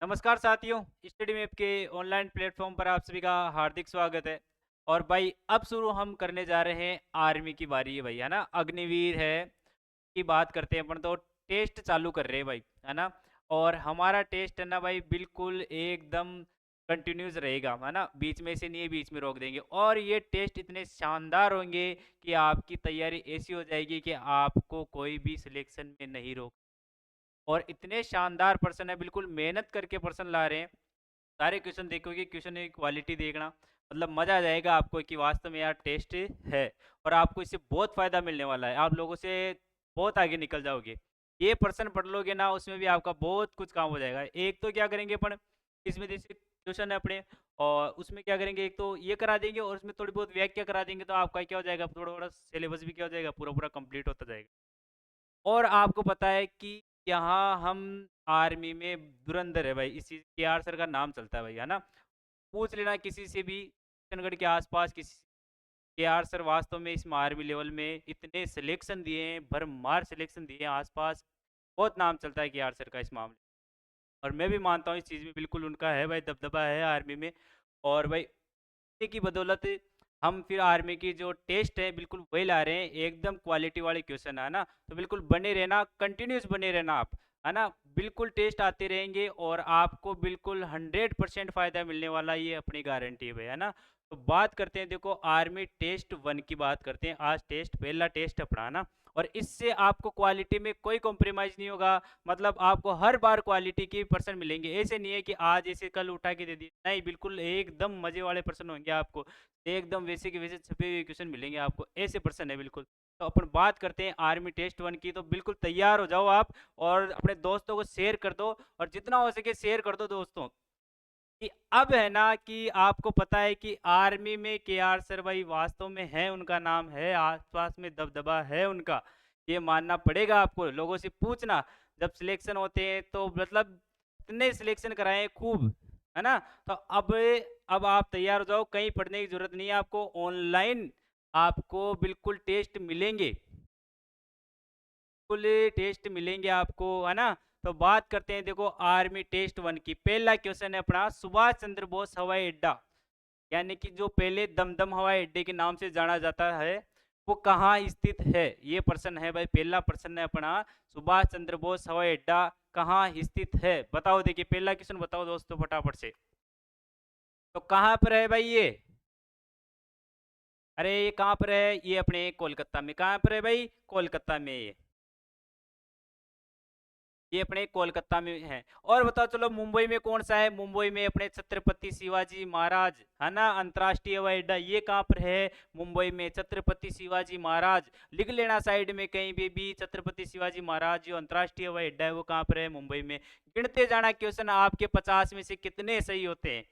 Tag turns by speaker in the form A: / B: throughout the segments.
A: नमस्कार साथियों, study map के ऑनलाइन प्लेटफॉर्म पर आप सभी का हार्दिक स्वागत है। और भाई अब शुरू हम करने जा रहे हैं आर्मी की बारी है भाई, है ना। अग्निवीर है की बात करते हैं अपन, तो टेस्ट चालू कर रहे हैं भाई, है ना। और हमारा टेस्ट है ना भाई, बिल्कुल एकदम कंटिन्यूस रहेगा, है ना। बीच में से नहीं है, बीच में रोक देंगे। और ये टेस्ट इतने शानदार होंगे कि आपकी तैयारी ऐसी हो जाएगी कि आपको कोई भी सिलेक्शन में नहीं रोक। और इतने शानदार पर्सन है, बिल्कुल मेहनत करके पर्सन ला रहे हैं। सारे क्वेश्चन देखोगे, क्वेश्चन की क्वालिटी देखना, मतलब मज़ा आ जाएगा आपको कि वास्तव में यार टेस्ट है। और आपको इससे बहुत फ़ायदा मिलने वाला है, आप लोगों से बहुत आगे निकल जाओगे। ये पर्सन पढ़ लोगे ना, उसमें भी आपका बहुत कुछ काम हो जाएगा। एक तो क्या करेंगे अपन, इसमें जैसे क्वेश्चन है अपने, और उसमें क्या करेंगे, एक तो ये करा देंगे और उसमें थोड़ी बहुत व्याख्या करा देंगे, तो आपका क्या हो जाएगा, थोड़ा थोड़ा सिलेबस भी क्या हो जाएगा, पूरा पूरा कंप्लीट होता जाएगा। और आपको पता है कि यहाँ हम आर्मी में धुरंधर है भाई, इस चीज़ केआर सर का नाम चलता है भाई, है ना। पूछ लेना किसी से भी, किशनगढ़ के आसपास किसी से, केआर सर वास्तव में इस आर्मी लेवल में इतने सिलेक्शन दिए हैं, भरमार सिलेक्शन दिए हैं आसपास। बहुत नाम चलता है केआर सर का इस मामले। और मैं भी मानता हूँ इस चीज़ में, बिल्कुल उनका है भाई, दबदबा है आर्मी में। और भाई इसी की बदौलत हम फिर आर्मी की जो टेस्ट है बिल्कुल वही ला रहे हैं, एकदम क्वालिटी वाले क्वेश्चन, है ना। तो बिल्कुल बने रहना, कंटिन्यूस बने रहना आप, है ना। बिल्कुल टेस्ट आते रहेंगे और आपको बिल्कुल 100% फ़ायदा मिलने वाला, ये अपनी गारंटी है भाई, है ना। तो बात करते हैं, देखो आर्मी टेस्ट 1 की बात करते हैं। आज टेस्ट पहला टेस्ट अपना, है ना। और इससे आपको क्वालिटी में कोई कॉम्प्रोमाइज़ नहीं होगा। मतलब आपको हर बार क्वालिटी के पर्सन मिलेंगे, ऐसे नहीं है कि आज ऐसे कल उठा के दे दिए, नहीं, बिल्कुल एकदम मजे वाले पर्सन होंगे आपको। एकदम वैसे के वैसे छपे हुए क्वेश्चन मिलेंगे आपको, ऐसे पर्सन है बिल्कुल। तो अपन बात करते हैं आर्मी टेस्ट 1 की, तो बिल्कुल तैयार हो जाओ आप। और अपने दोस्तों को शेयर कर दो, और जितना हो सके शेयर कर दो दोस्तों, कि अब है ना कि आपको पता है कि आर्मी में के आर सर भाई वास्तव में है, उनका नाम है, आसपास में दबदबा है उनका। ये मानना पड़ेगा आपको, लोगों से पूछना। जब सिलेक्शन होते हैं तो मतलब इतने सिलेक्शन कराए हैं खूब, है ना। तो अब आप तैयार हो जाओ, कहीं पढ़ने की जरूरत नहीं है आपको, ऑनलाइन आपको बिल्कुल टेस्ट मिलेंगे, बिल्कुल टेस्ट मिलेंगे आपको, है ना। तो बात करते हैं, देखो आर्मी टेस्ट 1 की। पहला क्वेश्चन है अपना, सुभाष चंद्र बोस हवाई अड्डा, यानी कि जो पहले दमदम हवाई अड्डे के नाम से जाना जाता है, वो कहाँ स्थित है। ये प्रश्न है भाई, पहला प्रश्न है अपना, सुभाष चंद्र बोस हवाई अड्डा कहाँ स्थित है, बताओ। देखिए पहला क्वेश्चन बताओ दोस्तों फटाफट से। तो कहाँ पर है भाई ये, अरे ये कहाँ पर है, ये अपने कोलकाता में। कहाँ पर है भाई, कोलकाता में ये अपने कोलकाता में है। और बताओ चलो, मुंबई में कौन सा है, मुंबई में अपने छत्रपति शिवाजी महाराज, है ना, अंतर्राष्ट्रीय हवाई अड्डा, ये कहाँ पर है, मुंबई में छत्रपति शिवाजी महाराज। लिख लेना साइड में कहीं भी छत्रपति शिवाजी महाराज जो अंतर्राष्ट्रीय हवाई अड्डा है वो कहाँ पर है, मुंबई में। गिनते जाना क्वेश्चन, आपके 50 में से कितने सही होते हैं,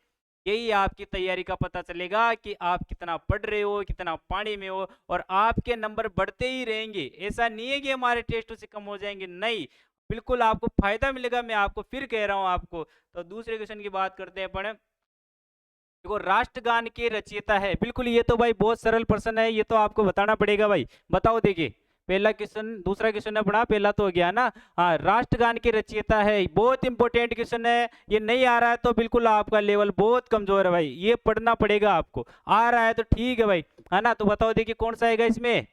A: यही आपकी तैयारी का पता चलेगा कि आप कितना पढ़ रहे हो, कितना पानी में हो। और आपके नंबर बढ़ते ही रहेंगे, ऐसा नहीं है कि हमारे टेस्टों से कम हो जाएंगे, नहीं, बिल्कुल आपको फायदा मिलेगा, मैं आपको फिर कह रहा हूं आपको। तो दूसरे क्वेश्चन की बात करते हैं अपन। देखो राष्ट्रगान के रचयिता है, बिल्कुल ये तो भाई बहुत सरल प्रश्न है, ये तो आपको बताना पड़ेगा भाई। बताओ, देखिए पहला क्वेश्चन, दूसरा क्वेश्चन है पढ़ा, पहला तो हो गया ना। हाँ, राष्ट्रगान के रचयिता है, बहुत इंपॉर्टेंट क्वेश्चन है। ये नहीं आ रहा है तो बिल्कुल आपका लेवल बहुत कमजोर है भाई, ये पढ़ना पड़ेगा आपको। आ रहा है तो ठीक है भाई, है ना। तो बताओ देखिए कौन सा आएगा इसमें।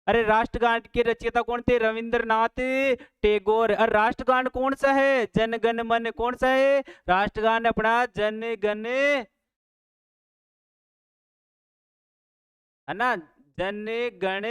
A: अरे राष्ट्रगान के रचयिता कौन थे, रविंद्रनाथ टैगोर। अरे राष्ट्रगान कौन सा है, जन गण मन, कौन सा है राष्ट्रगान अपना, जन गण, है ना, जन गण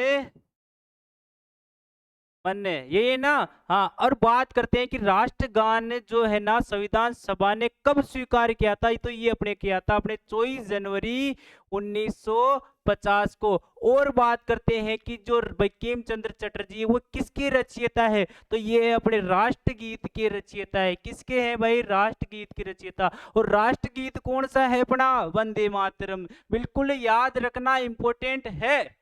A: मन, ये ना। हाँ, और बात करते हैं कि राष्ट्रगान जो है ना, संविधान सभा ने कब स्वीकार किया था, तो ये अपने किया था अपने 24 जनवरी 1950 को। और बात करते हैं कि जो बंकिम चंद्र चटर्जी वो किसके रचयिता है, तो ये है अपने राष्ट्रगीत के रचयिता है। किसके हैं भाई, राष्ट्रगीत के रचयिता। और राष्ट्रगीत कौन सा है अपना, वंदे मातरम, बिल्कुल याद रखना, इंपॉर्टेंट है।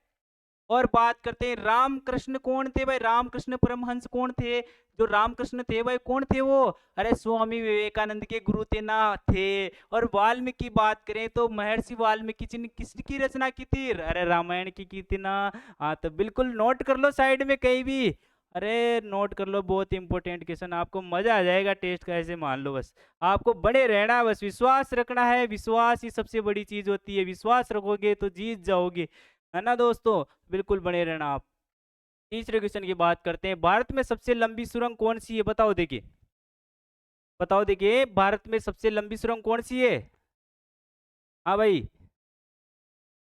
A: और बात करते हैं रामकृष्ण कौन थे भाई, रामकृष्ण परमहंस कौन थे, जो रामकृष्ण थे भाई कौन थे वो, अरे स्वामी विवेकानंद के गुरु थे ना, थे। और वाल्मीकि बात करें तो महर्षि वाल्मीकि जी ने किसकी रचना की थी, अरे रामायण की थी ना। हाँ, तो बिल्कुल नोट कर लो साइड में कहीं भी, अरे नोट कर लो, बहुत इंपॉर्टेंट क्वेश्चन, आपको मजा आ जाएगा टेस्ट का, ऐसे मान लो बस। आपको बने रहना, बस विश्वास रखना है, विश्वास ही सबसे बड़ी चीज होती है, विश्वास रखोगे तो जीत जाओगे, है ना दोस्तों। बिल्कुल बने रहना आप। तीसरे क्वेश्चन की बात करते हैं, भारत में सबसे लंबी सुरंग कौन सी है, बताओ देखिए। बताओ देखिए, भारत में सबसे लंबी सुरंग कौन सी है। हाँ भाई,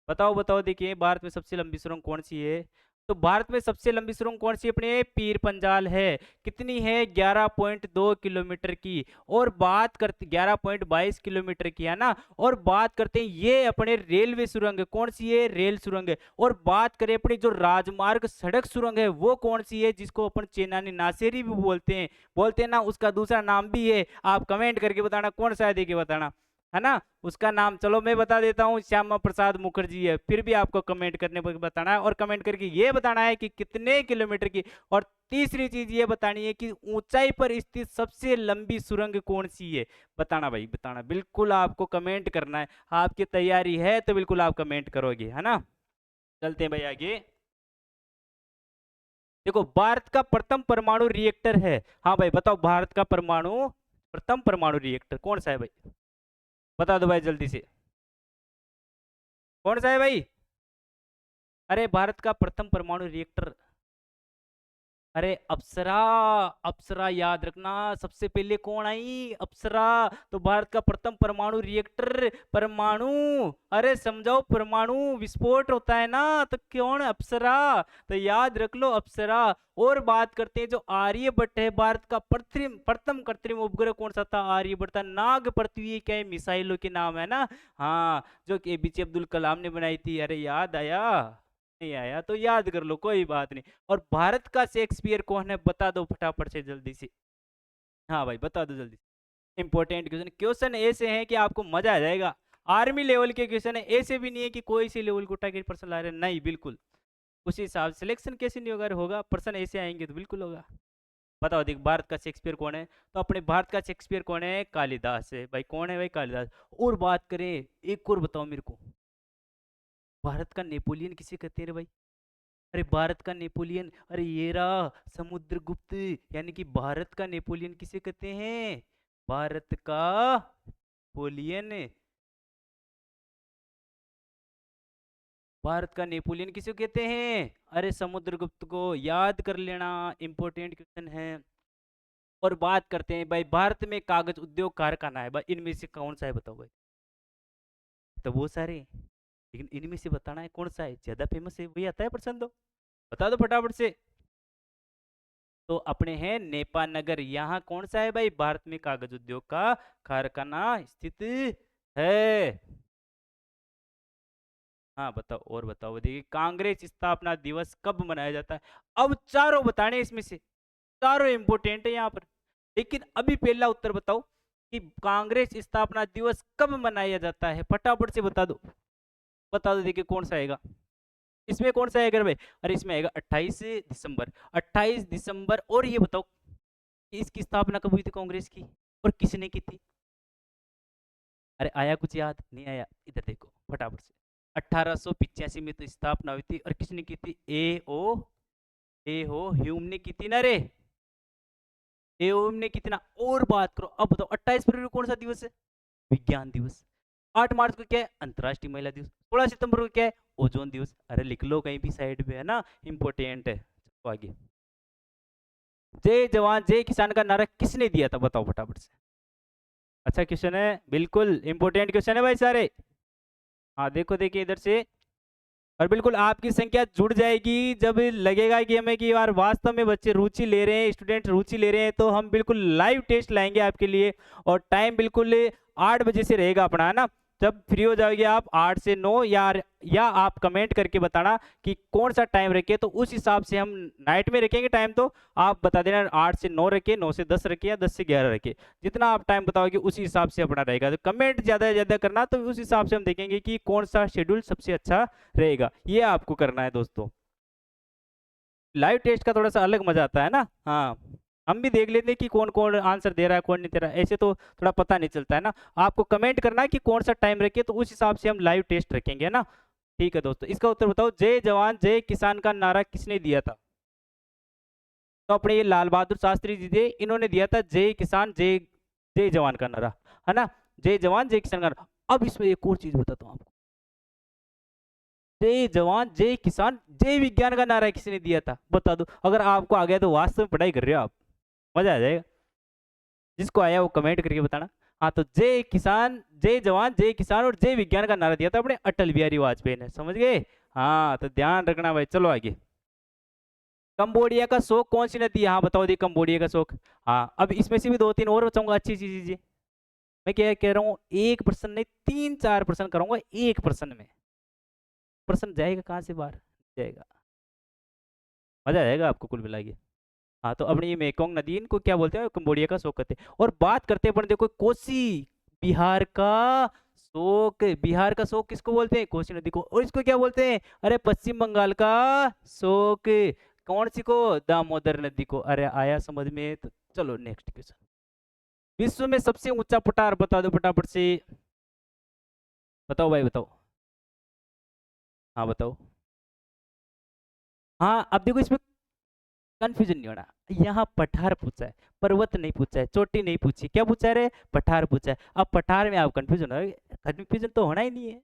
A: बताओ बताओ देखिए, भारत में सबसे लंबी सुरंग कौन सी है। तो भारत में सबसे लंबी सुरंग कौन सी है, अपने पीर पंजाल है। कितनी है, 11.2 किलोमीटर की। और बात करते 11.22 किलोमीटर की, है ना। और बात करते हैं ये अपने रेलवे सुरंग है, कौन सी है, रेल सुरंग है। और बात करें अपनी जो राजमार्ग सड़क सुरंग है, वो कौन सी है, जिसको अपन चेनानी नासेरी भी बोलते हैं ना, उसका दूसरा नाम भी है। आप कमेंट करके बताना कौन सा है, देखिए बताना, है ना। उसका नाम चलो मैं बता देता हूँ, श्यामा प्रसाद मुखर्जी है। फिर भी आपको कमेंट करने पर बताना है, और कमेंट करके ये बताना है कि कितने किलोमीटर की। और तीसरी चीज ये बतानी है कि ऊंचाई पर स्थित सबसे लंबी सुरंग कौन सी है। बताना भाई, बताना, बिल्कुल आपको कमेंट करना है। आपकी तैयारी है तो बिल्कुल आप कमेंट करोगे, है ना। चलते हैं भाई आगे। देखो, भारत का प्रथम परमाणु रिएक्टर है। हाँ भाई बताओ, भारत का प्रथम परमाणु रिएक्टर कौन सा है भाई। बता दो भाई जल्दी से, कौन सा है भाई। अरे भारत का प्रथम परमाणु रिएक्टर, अरे अप्सरा। अप्सरा याद रखना, सबसे पहले कौन आई, अप्सरा। तो भारत का प्रथम परमाणु रिएक्टर, परमाणु, अरे समझाओ, परमाणु विस्फोट होता है ना, तो कौन, अप्सरा। तो याद रख लो, अप्सरा। और बात करते हैं जो आर्यभट्ट है, भारत का प्रथम प्रथम कृत्रिम उपग्रह कौन सा था, आर्यभट्ट था। नाग पृथ्वी क्या है, मिसाइलों के नाम है ना। हाँ, जो कि एपीजे अब्दुल कलाम ने बनाई थी। अरे याद आया, नहीं आया तो याद कर लो, कोई बात नहीं। और भारत का शेक्सपियर कौन है, बता दो फटाफट से जल्दी से। हाँ भाई बता दो जल्दी। इंपॉर्टेंट क्वेश्चन, क्वेश्चन ऐसे हैं कि आपको मजा आ जाएगा। आर्मी लेवल के क्वेश्चन है, ऐसे भी नहीं है कि कोई सी लेवल को टारगेट पर्सन ला रहे हैं, नहीं, बिल्कुल उसी हिसाब से सिलेक्शन कैसे नहीं होगा, होगा पर्सन ऐसे आएंगे तो बिल्कुल होगा। बताओ देख, भारत का शेक्सपियर कौन है। तो अपने भारत का शेक्सपियर कौन है, कालिदास है भाई। कौन है भाई, कालिदास। और बात करें, एक और बताओ मेरे को, भारत का नेपोलियन किसे कहते हैं रे भाई। अरे भारत का नेपोलियन, अरे ये रहा, समुद्रगुप्त। यानी कि भारत का नेपोलियन किसे कहते हैं, भारत का नेपोलियन। भारत का नेपोलियन किसे कहते हैं, अरे समुद्रगुप्त को, याद कर लेना, इंपॉर्टेंट क्वेश्चन है। और बात करते हैं भाई, भारत में कागज उद्योग कारखाना है भाई, इनमें से कौन सा है, बताओ भाई। तो वो सारे हैं, लेकिन इनमें से बताना है कौन सा है ज्यादा फेमस है, वही आता है प्रश्न, दो बता दो फटाफट से। तो अपने हैं नेपा नगर, यहाँ कौन सा है भाई, भारत में कागज उद्योग का कारखाना स्थित है। हाँ बताओ, और बताओ देखिए, कांग्रेस स्थापना दिवस कब मनाया जाता है। अब चारों बताने इसमें से, चारों इंपोर्टेंट है यहाँ पर। लेकिन अभी पहला उत्तर बताओ कि कांग्रेस स्थापना दिवस कब मनाया जाता है, फटाफट से बता दो। बता दो देखिए कौन सा आएगा, इसमें कौन सा आएगा भाई। अरे इसमें आएगा 28 दिसंबर, 28 दिसंबर। और ये बताओ कि इसकी स्थापना कब हुई थी कांग्रेस की, और किसने की थी। अरे आया कुछ याद नहीं आया, इधर देखो फटाफट से। 1885 में तो स्थापना हुई थी, और किसने की थी, ए हो ह्यूम ने की थी ना रे, ए ओ ह्यूम ने की थी ना। और बात करो, अब बताओ 28 फरवरी को कौन सा दिवस है, विज्ञान दिवस। 8 मार्च को क्या है, अंतर्राष्ट्रीय महिला दिवस। 16 सितंबर को क्या है, ओजोन दिवस। अरे लिख लो कहीं भी साइड में, है ना, इंपॉर्टेंट है। चलो आगे, जय जवान जय किसान का नारा किसने दिया था, बताओ फटाफट से। अच्छा क्वेश्चन है, बिल्कुल इंपॉर्टेंट क्वेश्चन है भाई सारे। हाँ देखो, देखिए इधर से। और बिल्कुल आपकी संख्या जुड़ जाएगी जब लगेगा कि हमें कि यार वास्तव में बच्चे रुचि ले रहे हैं, स्टूडेंट रुचि ले रहे हैं, तो हम बिल्कुल लाइव टेस्ट लाएंगे आपके लिए। और टाइम बिल्कुल 8 बजे से रहेगा अपना, है ना। जब फ्री हो जाओगे आप 8 से 9, या आप कमेंट करके बताना कि कौन सा टाइम रखे, तो उस हिसाब से हम नाइट में रखेंगे टाइम। तो आप बता देना 8 से 9 रखे, 9 से 10 रखे, या 10 से 11 रखे। जितना आप टाइम बताओगे उसी हिसाब से अपना रहेगा। तो कमेंट ज्यादा से ज्यादा करना, तो उस हिसाब से हम देखेंगे कि कौन सा शेड्यूल सबसे अच्छा रहेगा, ये आपको करना है दोस्तों। लाइव टेस्ट का थोड़ा सा अलग मजा आता है ना। हाँ, हम भी देख लेते हैं कि कौन कौन आंसर दे रहा है, कौन नहीं दे रहा है, ऐसे तो थोड़ा पता नहीं चलता है ना। आपको कमेंट करना है कि कौन सा टाइम रखे, तो उस हिसाब से हम लाइव टेस्ट रखेंगे, है ना। ठीक है दोस्तों, इसका उत्तर बताओ, जय जवान जय किसान का नारा किसने दिया था। तो अपने ये लाल बहादुर शास्त्री जी थे, इन्होंने दिया था जय किसान जय जय जवान का नारा, है ना, जय जवान जय किसान का नारा। अब इसमें एक और चीज बताता हूँ आपको, जय जवान जय किसान जय विज्ञान का नारा किसने दिया था बता दो, अगर आपको आ गया तो वास्तव में पढ़ाई कर रहे हो आप, मजा आ जाएगा। जिसको आया वो कमेंट करके बताना। हाँ, तो जय किसान जय जवान जय किसान और जय विज्ञान का नारा दिया था अपने अटल बिहारी वाजपेयी ने, समझ गए। हाँ, तो ध्यान रखना भाई, चलो आगे। कंबोडिया का शोक कौन सी नदी है, हाँ बताओ दी, कंबोडिया का शोक। हाँ, अब इसमें से भी दो तीन और बचाऊंगा अच्छी चीज। मैं क्या कह रहा हूँ, 1% नहीं 3-4% करूंगा, 1% में पर्सन जाएगा कहाँ से बाहर, जाएगा, मजा आएगा आपको कुल मिला के। हाँ, तो अपनी ये मेकोंग नदी, इनको क्या बोलते हैं, कंबोडिया का शोक कहते हैं। और बात करते हैं अपन, देखो कोसी, बिहार का शोक, बिहार का शोक किसको बोलते हैं, कोसी नदी को। और इसको क्या बोलते हैं, अरे पश्चिम बंगाल का शोक, कौन सी को, दामोदर नदी को। अरे आया समझ में, तो चलो नेक्स्ट क्वेश्चन। विश्व में सबसे ऊंचा पठार बता दो फटाफट से, बताओ भाई बताओ। हाँ बताओ। हाँ, अब देखो इसमें कंफ्यूजन नहीं होना, यहाँ पठार पूछा है, पर्वत नहीं पूछा है, चोटी नहीं पूछी, क्या पूछा है रे, पठार पूछा है। अब पठार में आप कंफ्यूजन हो, कंफ्यूजन तो होना ही नहीं है,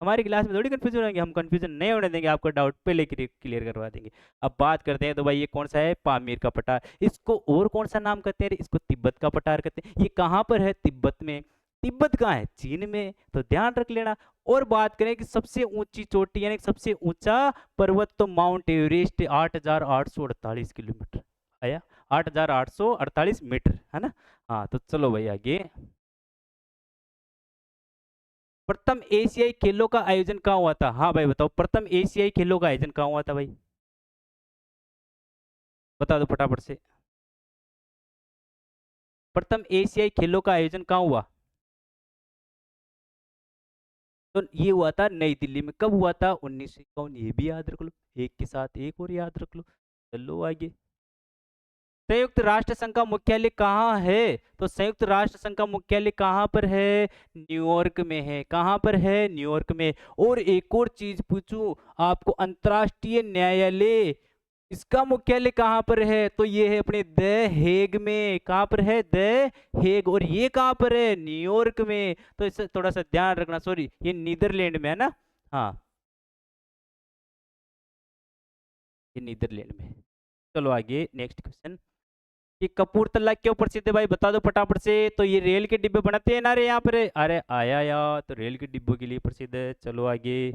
A: हमारी क्लास में थोड़ी कंफ्यूजन होंगे, हम कंफ्यूजन नहीं होने देंगे, आपको डाउट पहले क्लियर करवा देंगे। अब बात करते हैं तो भाई ये कौन सा है, पामीर का पठार। इसको और कौन सा नाम कहते हैं, इसको तिब्बत का पठार कहते हैं। ये कहाँ पर है, तिब्बत में। तिब्बत कहाँ है, चीन में, तो ध्यान रख लेना। और बात करें कि सबसे ऊंची चोटी यानी सबसे ऊंचा पर्वत, तो माउंट एवरेस्ट 8,848 किलोमीटर आया, 8,848 मीटर, है ना। हाँ, तो चलो भाई आगे। प्रथम एशियाई खेलों का आयोजन कहाँ हुआ था, हाँ भाई बताओ, प्रथम एशियाई खेलों का आयोजन कहाँ हुआ था भाई, बता दो फटाफट से। प्रथम एशियाई खेलों का आयोजन कहाँ हुआ, तो ये हुआ था नई दिल्ली में। कब हुआ था, 1951, ये भी याद रख लो, एक के साथ एक और याद रख लो। चलो आगे। संयुक्त राष्ट्र संघ का मुख्यालय कहाँ है, तो संयुक्त राष्ट्र संघ का मुख्यालय कहाँ पर है, न्यूयॉर्क में है, कहाँ पर है, न्यूयॉर्क में। और एक और चीज पूछूं आपको, अंतर्राष्ट्रीय न्यायालय इसका मुख्यालय कहाँ पर है, तो ये है अपने द हेग में, कहाँ पर है, द हेग। और ये कहाँ पर है, न्यूयॉर्क में। तो इसे थोड़ा सा ध्यान रखना, सॉरी ये नीदरलैंड में है ना। हाँ, ये नीदरलैंड में है। चलो आगे नेक्स्ट क्वेश्चन। कि कपूरथला क्यों प्रसिद्ध है भाई, बता दो फटाफट से। तो ये रेल के डिब्बे बनाते हैं ना रे यहाँ पर, अरे आया यार, तो रेल के डिब्बों के लिए प्रसिद्ध है। चलो आगे।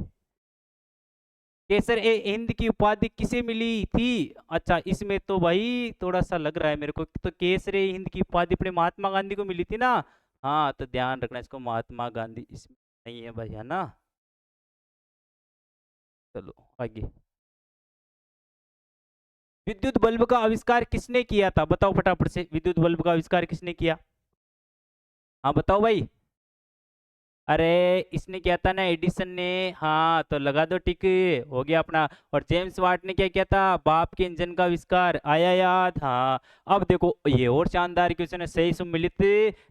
A: केसर ए हिंद की उपाधि किसे मिली थी, अच्छा इसमें तो भाई थोड़ा सा लग रहा है मेरे को, तो केसर ए हिंद की उपाधि अपने महात्मा गांधी को मिली थी ना। हाँ, तो ध्यान रखना इसको, महात्मा गांधी इसमें नहीं है भाई, है ना। चलो आगे। विद्युत बल्ब का आविष्कार किसने किया था, बताओ फटाफट से, विद्युत बल्ब का आविष्कार किसने किया, हाँ बताओ भाई। अरे इसने किया था ना, एडिसन ने। हाँ, तो लगा दो टिक, हो गया अपना। और जेम्स वाट ने क्या किया था, बाप के इंजन का आविष्कार, आया याद। हाँ, अब देखो ये और शानदार क्वेश्चन है, सही सम्मिलित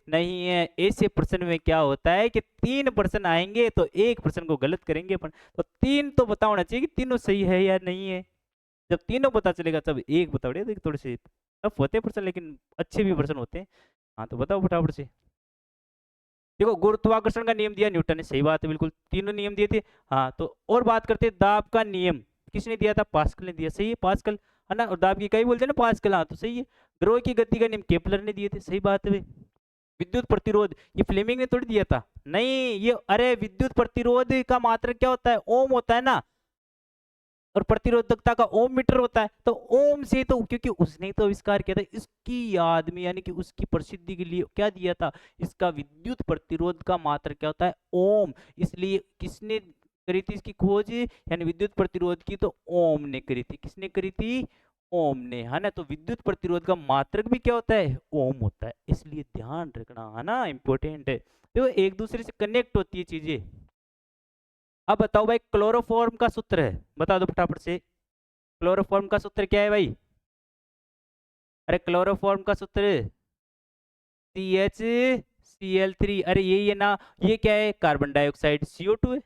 A: नहीं है। ऐसे प्रश्न में क्या होता है कि 3 प्रश्न आएंगे तो 1 प्रश्न को गलत करेंगे अपन, तो 3 तो पता होना चाहिए कि तीनों सही है या नहीं है। जब तीनों पता चलेगा तब एक बता, थोड़े से टफ होते हैं प्रश्न, लेकिन अच्छे भी प्रश्न होते हैं। हाँ, तो बताओ फटाफट से। देखो गुरुत्वाकर्षण का नियम दिया न्यूटन ने, सही बात है बिल्कुल, तीनों नियम दिए थे। हाँ, तो और बात करते हैं दाब का नियम किसने दिया था, पास्कल ने दिया, सही है पास्कल, है ना। और दाब की इकाई बोलते हैं ना पास्कल, हाँ तो सही है। ग्रह की गति का नियम केपलर ने दिए थे, सही बात है भाई। विद्युत प्रतिरोध ये फ्लेमिंग ने थोड़ी दिया था, नहीं ये, अरे विद्युत प्रतिरोध का मात्रक क्या होता है, ओम होता है ना। और प्रतिरोधकता का ओम मीटर होता है, तो ओम से, तो क्योंकि उसने तो आविष्कार किया था, इसकी याद में यानी कि उसकी प्रसिद्धि के लिए क्या दिया था, इसका विद्युत प्रतिरोध का मात्रक क्या होता है, ओम। इसलिए किसने करी थी इसकी खोज, यानी विद्युत प्रतिरोध की, तो ओम ने करी थी, किसने करी थी, ओम ने, है ना। तो विद्युत प्रतिरोध का मात्रक भी क्या होता है, ओम होता है, इसलिए ध्यान रखना, है ना, इंपॉर्टेंट है। तो एक दूसरे से कनेक्ट होती है चीजें। अब बताओ भाई, क्लोरोफॉर्म का सूत्र है, बता दो फटाफट से, क्लोरोफॉर्म का सूत्र क्या है भाई, अरे क्लोरोफॉर्म का सूत्र CH Cl3, अरे यही है ना। ये क्या है, कार्बन डाइऑक्साइड, CO2 है,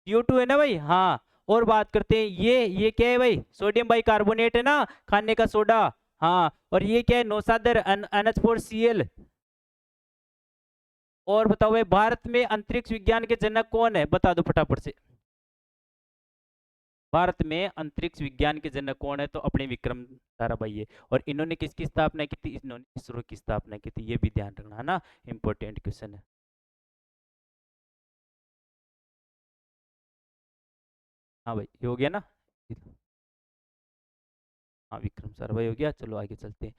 A: CO2 है ना भाई। हाँ, और बात करते हैं, ये क्या है भाई, सोडियम बाइकार्बोनेट है ना, खाने का सोडा। हाँ, और ये क्या है, नौसादर NH4Cl। और बताओ भाई, भारत में अंतरिक्ष विज्ञान के जनक कौन है, बता दो फटाफट से। भारत में अंतरिक्ष विज्ञान के जनक कौन है, तो अपने विक्रम साराभाई है। और इन्होंने किसकी स्थापना की थी, इन्होंने इसरो की स्थापना की थी, ये भी ध्यान रखना है ना, इंपॉर्टेंट क्वेश्चन है। हाँ भाई, ये हो गया ना। हाँ, विक्रम साराभाई हो गया। चलो आगे चलते हैं।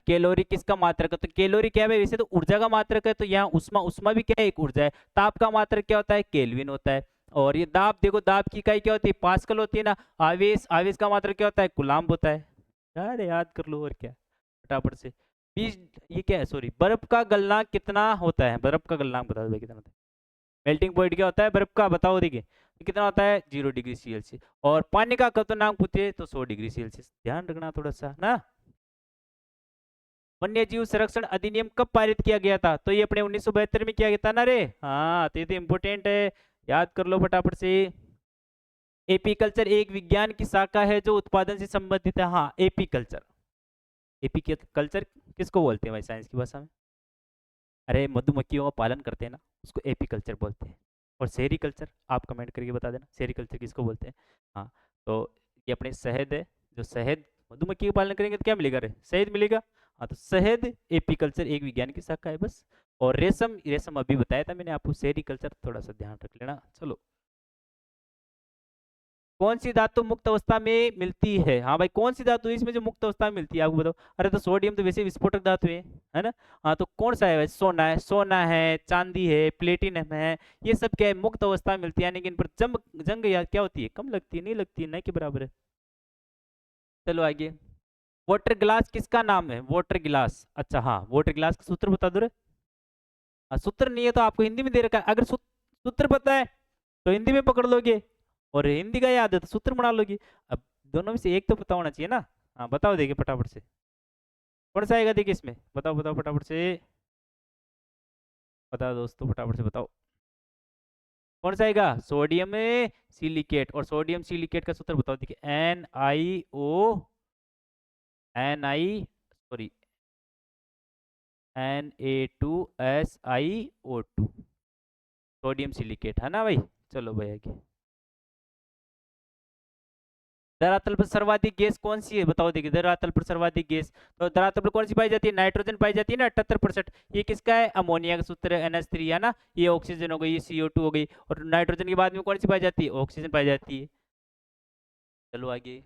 A: कैलोरी किसका मात्रक है, तो कैलोरी क्या है भाई, वैसे तो ऊर्जा का मात्रक है, तो यहाँ उष्मा, उष्मा भी क्या है, एक ऊर्जा है। ताप का मात्रक क्या होता है, केल्विन होता है। और ये दाब, देखो दाब की इकाई क्या होती है, पास्कल होती है ना। आवेश, आवेश का मात्रक क्या होता है, कूलाम्ब होता है। यार याद कर लो, और क्या फटाफट से। बीस, ये क्या है, सॉरी, बर्फ का गलनांक कितना होता है, बर्फ का गलनांक बता दो भाई कितना होता है। मेल्टिंग पॉइंट क्या होता है बर्फ का, बताओ देखिए, ये कितना होता है, 0 डिग्री सेल्सियस। और पानी का क्वथनांक पूछे तो 100 डिग्री सेल्सियस, ध्यान रखना थोड़ा सा ना। वन्य जीव संरक्षण अधिनियम कब पारित किया गया था, तो ये अपने 1972 में किया गया था ना रे। हाँ, तो ये तो इम्पोर्टेंट है, याद कर लो फटाफट से। एपीकल्चर एक विज्ञान की शाखा है जो उत्पादन से संबंधित है। हाँ, एपीकल्चर, एपीकल्चर किसको बोलते हैं भाई साइंस की भाषा में, अरे मधुमक्खियों का पालन करते हैं ना, उसको एपीकल्चर बोलते हैं। और सेरीकल्चर, आप कमेंट करके बता देना सेरीकल्चर किसको बोलते हैं। हाँ, तो ये अपने शहद है, जो शहद, मधुमक्खी का पालन करेंगे तो क्या मिलेगा रे, शहद मिलेगा। हाँ, तो शहद एपीकल्चर एक विज्ञान की शाखा है बस। और रेशम, रेशम अभी बताया था मैंने आपको, सेरीकल्चर थोड़ा सा ध्यान रख लेना। चलो, कौन सी धातु मुक्त अवस्था में मिलती है, हाँ भाई कौन सी धातु इसमें जो मुक्त अवस्था में मिलती है, आपको बताओ। अरे तो सोडियम तो वैसे विस्फोटक धातु है ना। हाँ, तो कौन सा है भाई, सोना है, सोना है, चांदी है, प्लेटिनम है, ये सब क्या है, मुक्त अवस्था में मिलती है, यानी कि इन पर जंग या क्या होती है, कम लगती है, नहीं लगती है, नहीं के बराबर है। चलो आगे। वाटर गिलास किसका नाम है, वाटर गिलास, अच्छा हाँ, वाटर गिलास का सूत्र बता दो रे। सूत्र नहीं है तो आपको हिंदी में दे रखा है, अगर सूत्र पता है तो हिंदी में पकड़ लोगे, और हिंदी का याद है तो सूत्र बना लोगे। अब दोनों में से एक तो पता होना चाहिए ना। हाँ बताओ, देखिए फटाफट से, कौन सा आएगा देखिए इसमें, बताओ बताओ फटाफट से, बताओ दोस्तों फटाफट से बताओ, कौन सा आएगा, सोडियम सिलिकेट। और सोडियम सिलिकेट का सूत्र बताओ, देखिए सॉरी, Na2SiO2, सोडियम सिलिकेट है ना भाई। चलो भाई आगे। धरातल पर सर्वाधिक गैस कौन सी है, बताओ देखिए, धरातल पर सर्वाधिक गैस, तो धरातल पर कौन सी पाई जाती है, नाइट्रोजन पाई जाती है ना 78%। ये किसका है, अमोनिया का सूत्र है, NH3 है ना। ये ऑक्सीजन हो गई, ये CO2 हो गई। और नाइट्रोजन के बाद में कौन सी पाई जाती है, ऑक्सीजन पाई जाती है। चलो आगे।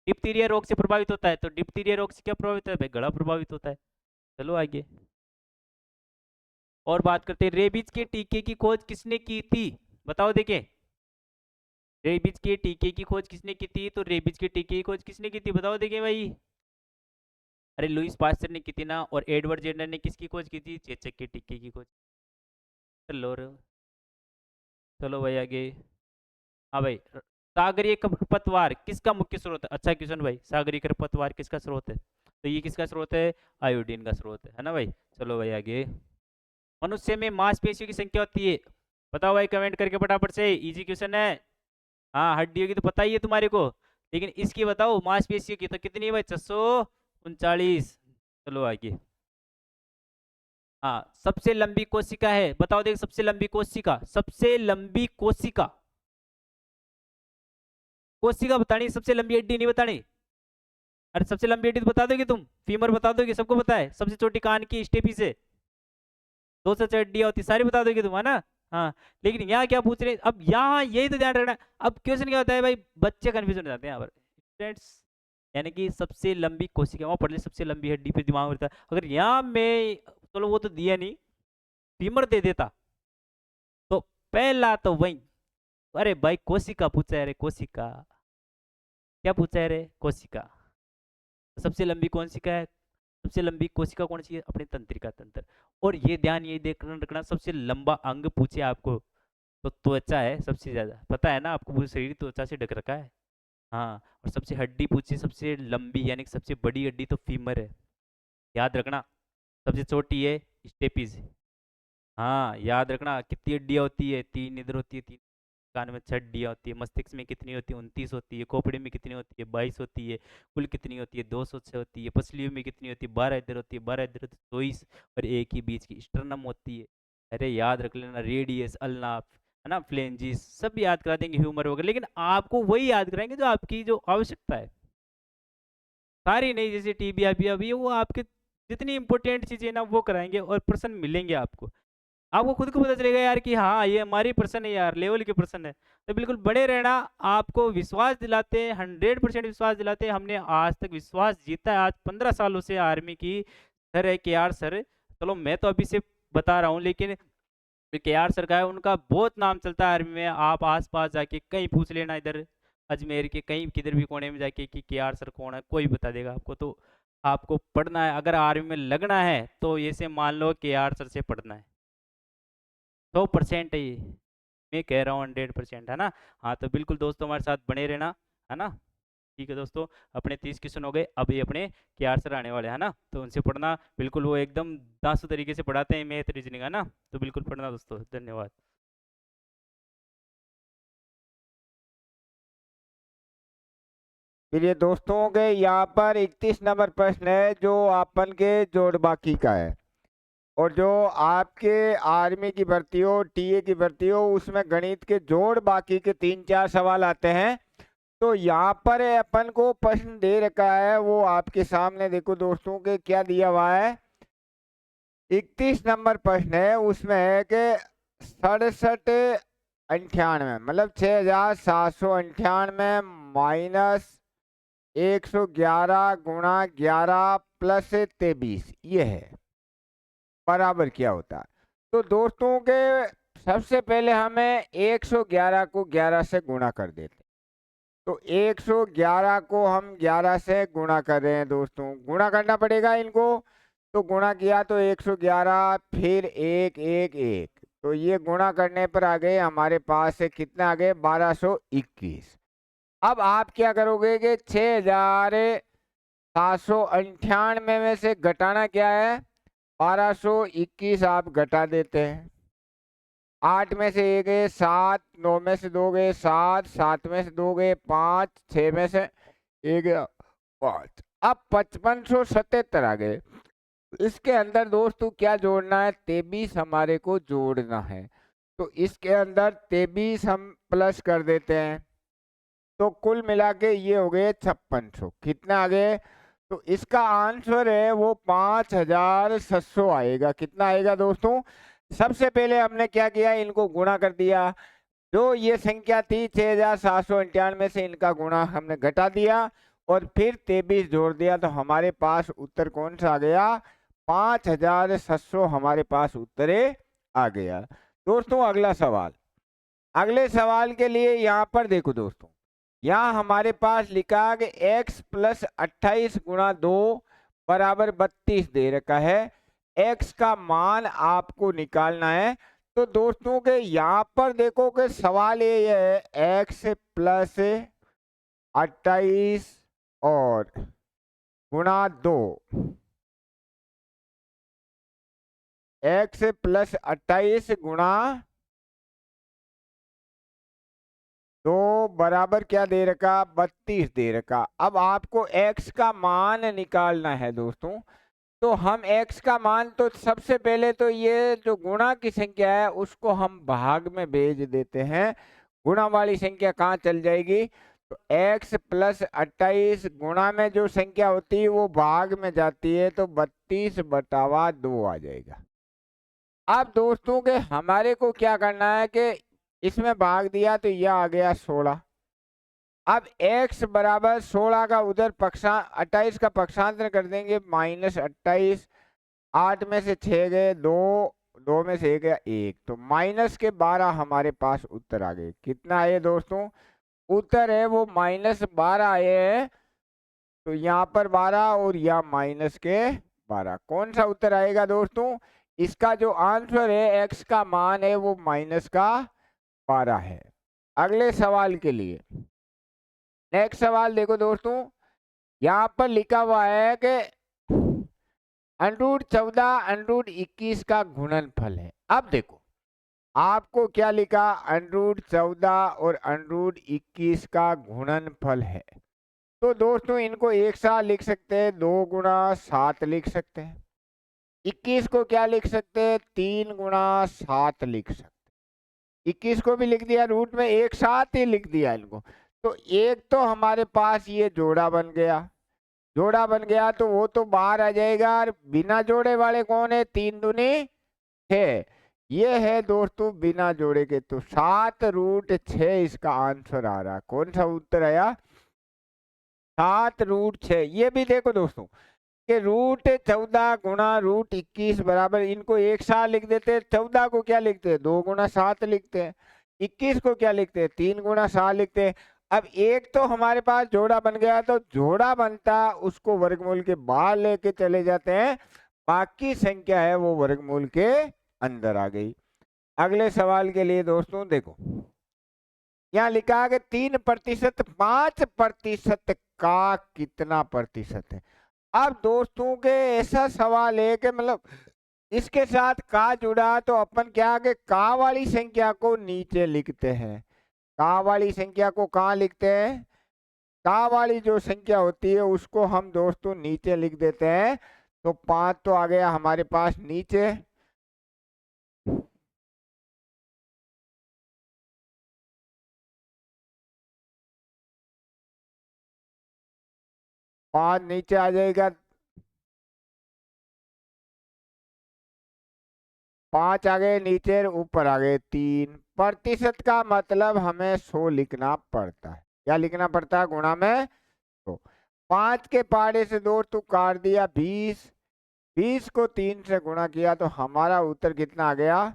A: डिप्थीरिया रोग से प्रभावित होता है, तो डिप्थीरिया रोग से क्या प्रभावित है भाई, गला प्रभावित होता है। चलो आगे। और बात करते हैं, रेबीज के टीके की खोज किसने की थी, बताओ देखिए। रेबीज के टीके की खोज किसने की थी, तो रेबीज के टीके की खोज किसने की थी, बताओ देखिए भाई। अरे लुईस पास्चर ने की थी ना। और एडवर्ड जेनर ने किसकी खोज की थी, चेचक के टीके की खोज। चलो चलो भाई आगे। हाँ भाई, सागरीय खरपतवार किसका मुख्य स्रोत है, अच्छा क्वेश्चन भाई, सागरीय खरपतवार किसका स्रोत है, तो ये किसका स्रोत है, आयोडीन का स्रोत है ना भाई। चलो भाई आगे। मनुष्य में मांसपेशियों की संख्या होती है, बताओ भाई कमेंट करके फटाफट से, इजी क्वेश्चन है। हाँ, हड्डियों की तो पता ही है तुम्हारे को, लेकिन इसकी बताओ मांसपेशियों की तो कितनी है भाई, 639। चलो आगे। हाँ, सबसे लंबी कोशिका है, बताओ देख, सबसे लंबी कोशिका, सबसे लंबी कोशिका, कोशिका बतानी, सबसे लंबी हड्डी नहीं बतानी। अरे सबसे लंबी हड्डी तो बता दोगे तुम, फीमर बता दोगे, सबको पता है, सबसे छोटी कान की स्टेपी से 200 हड्डियां होती, सारी बता दोगे तुम, है ना। हाँ, लेकिन यहाँ क्या पूछ रहे हैं, अब यहाँ यही तो ध्यान रखना। अब क्वेश्चन क्या होता है भाई, बच्चे कंफ्यूज हो जाते हैं यहाँ पर स्टूडेंट्स, यानी कि सबसे लंबी कोशिका, वहां पढ़ ले सबसे लंबी हड्डी पे दिमाग रहता है। अगर यहाँ में, चलो वो तो दिया नहीं, फीमर दे देता तो पहला तो वही, अरे भाई कोशिका पूछा है रे, कोशिका, क्या पूछा है रे, कोशिका। सबसे लंबी कोशिका है, सबसे लंबी कोशिका कौन सी है, अपने तंत्रिका तंत्र। और ये ध्यान ये देख रखना, सबसे लंबा अंग पूछे आपको तो त्वचा है सबसे ज्यादा, पता है ना आपको, पूरा शरीर त्वचा से ढक रखा है। हाँ, और सबसे हड्डी पूछे, सबसे लंबी यानी कि सबसे बड़ी हड्डी तो फीमर है, याद रखना। सबसे छोटी है स्टेपीज। हाँ, याद रखना, कितनी हड्डियां होती है, 3 इधर होती है, 3। कान में 6 हड्डियाँ होती है, मस्तिष्क में कितनी होती है, 29 होती है, खोपड़ी में कितनी होती है, 22 होती है, कुल कितनी होती है, 206 होती है, पसलियों में कितनी होती है, 12 इधर होती है, 12 इधर होती है, 24, और एक ही बीच की स्टर्नम होती है। अरे याद रख लेना, रेडियस, अल्नाफ, है ना, फ्लेंजिस, सब याद करा देंगे, ह्यूमर वगैरह, लेकिन आपको वही याद कराएंगे जो आपकी जो आवश्यकता है, सारी नहीं। जैसे टीबी आबी अभी वो आपके जितनी इंपॉर्टेंट चीजें ना वो कराएंगे, और पर्सन मिलेंगे आपको, आपको खुद को पता चलेगा यार कि हाँ ये हमारी पर्सन है यार, लेवल के पर्सन है। तो बिल्कुल बड़े रहना, आपको विश्वास दिलाते हैं, 100% विश्वास दिलाते हैं। हमने आज तक विश्वास जीता है, आज 15 सालों से आर्मी की सर है के आर सर। चलो मैं तो अभी से बता रहा हूँ, लेकिन के आर सर का है, उनका बहुत नाम चलता है आर्मी में। आप आस पास जाके कहीं पूछ लेना, इधर अजमेर के कहीं किधर भी कोने में जाके कि के आर सर कौन है, कोई बता देगा आपको। तो आपको पढ़ना है, अगर आर्मी में लगना है तो ये से मान लो के आर सर से पढ़ना है, 100% है ये, मैं कह रहा हूँ 100%, है ना। हाँ तो बिल्कुल दोस्तों हमारे साथ बने रहना, है ना। ठीक है दोस्तों, अपने 30 क्वेश्चन हो गए, अभी अपने के आर सर आने वाले हैं ना, तो उनसे पढ़ना बिल्कुल, वो एकदम दांसू तरीके से पढ़ाते हैं मैथ रीजनिंग, है ना। तो बिल्कुल पढ़ना दोस्तों, धन्यवाद।
B: चलिए दोस्तों के यहाँ पर 31 नंबर प्रश्न है जो आपन के जोड़ बाकी का है, और जो आपके आर्मी की भर्ती हो, टीए की भर्ती हो, उसमें गणित के जोड़ बाकी के 3-4 सवाल आते हैं। तो यहाँ पर अपन को प्रश्न दे रखा है, वो आपके सामने देखो दोस्तों के क्या दिया हुआ है। 31 नंबर प्रश्न है, उसमें है कि 6798 मतलब 6798 माइनस 111 गुणा 11 प्लस 23, ये है बराबर क्या होता है। तो दोस्तों के सबसे पहले हमें 111 को 11 से गुणा कर देते हैं। तो 111 को हम 11 से गुणा कर रहे हैं दोस्तों, गुणा करना पड़ेगा इनको। तो गुणा किया तो 111, फिर 111, तो ये गुणा करने पर आ गए हमारे पास से कितना आ गए, 1221। अब आप क्या करोगे कि 6798 में से घटाना क्या है, 1221 आप घटा देते हैं। 8 में से 1 गए 7, 9 में से 2 गए 7, 7 में से 2 गए 5, 6 में से 1 गया 5। अब 5577 आ गए। इसके अंदर दोस्तों क्या जोड़ना है, 23 हमारे को जोड़ना है। तो इसके अंदर 23 हम प्लस कर देते हैं, तो कुल मिला के ये हो गए 5600। कितना आ गए, तो इसका आंसर है वो 5700 आएगा। कितना आएगा दोस्तों, सबसे पहले हमने क्या किया, इनको गुणा कर दिया। जो ये संख्या थी 6798 से इनका गुणा हमने घटा दिया, और फिर 23 जोड़ दिया, तो हमारे पास उत्तर कौन सा आ गया, 5700 हमारे पास उत्तर आ गया। दोस्तों अगला सवाल, अगले सवाल के लिए यहाँ पर देखो दोस्तों, यहाँ हमारे पास लिखा कि x प्लस 28 गुणा 2 बराबर 32 दे रखा है। x का मान आपको निकालना है। तो दोस्तों के यहाँ पर देखो कि सवाल ये है, x प्लस 28 और गुणा 2, x प्लस 28 गुणा 2 बराबर क्या दे रखा, 32 दे रखा। अब आपको x का मान निकालना है दोस्तों। तो हम x का मान, तो सबसे पहले तो ये जो गुणा की संख्या है उसको हम भाग में भेज देते हैं। गुणा वाली संख्या कहाँ चल जाएगी, तो x प्लस 28 गुणा में जो संख्या होती है वो भाग में जाती है, तो 32/2 आ जाएगा। अब दोस्तों के हमारे को क्या करना है कि इसमें भाग दिया तो यह आ गया 16। अब x बराबर 16 का उधर 28 का पक्षांतर कर देंगे, -28। 8 में से 6 गए 2, 2 में से 1 गया 1, तो -12 हमारे पास उत्तर आ गए। कितना आए दोस्तों, उत्तर है वो -12 आए हैं। तो यहाँ पर 12 और यहाँ -12, कौन सा उत्तर आएगा दोस्तों, इसका जो आंसर है x का मान है वो -12 है। अगले सवाल के लिए, नेक्स्ट सवाल देखो दोस्तों, यहाँ पर लिखा हुआ है कि √14 √21 का गुणनफल है। अब देखो आपको क्या लिखा, √14 और √21 का गुणनफल है। तो दोस्तों इनको एक साथ लिख सकते हैं, 2 × 7 लिख सकते हैं। 21 को क्या लिख सकते हैं, 3 × 7 लिख सकते हैं। 21 को भी लिख दिया, रूट में एक साथ ही लिख दिया इनको। तो एक तो हमारे पास ये जोड़ा बन गया, जोड़ा बन गया तो वो तो बाहर आ जाएगा। और बिना जोड़े वाले कौन है, 3 दूनी 6। ये है दोस्तों बिना जोड़े के, तो 7√6 इसका आंसर आ रहा। कौन सा उत्तर आया, 7√6। ये भी देखो दोस्तों कि √14 × √21 बराबर, इनको एक साथ लिख देते हैं। 14 को क्या लिखते हैं, 2 × 7 लिखते हैं। 21 को क्या लिखते हैं, 3 × 7 लिखते हैं। अब एक तो हमारे पास जोड़ा बन गया, तो जोड़ा बनता उसको वर्गमूल के बाहर लेके चले जाते हैं, बाकी संख्या है वो वर्गमूल के अंदर आ गई। अगले सवाल के लिए दोस्तों देखो, यहाँ लिखा है कि 3% 5% का कितना प्रतिशत है। अब दोस्तों के ऐसा सवाल है कि मतलब इसके साथ का जुड़ा, तो अपन क्या कि का वाली संख्या को नीचे लिखते हैं। का वाली संख्या को कहाँ लिखते हैं, का वाली जो संख्या होती है उसको हम दोस्तों नीचे लिख देते हैं। तो 5 तो आ गया हमारे पास नीचे, 5 नीचे आ जाएगा, 5 आ गए नीचे, ऊपर आ गए 3। प्रतिशत का मतलब हमें 100 लिखना पड़ता है। क्या लिखना पड़ता है, गुणा में 100। 5 के पहाड़े से दोस्तों काट दिया 20, 20 को 3 से गुणा किया तो हमारा उत्तर कितना आ गया,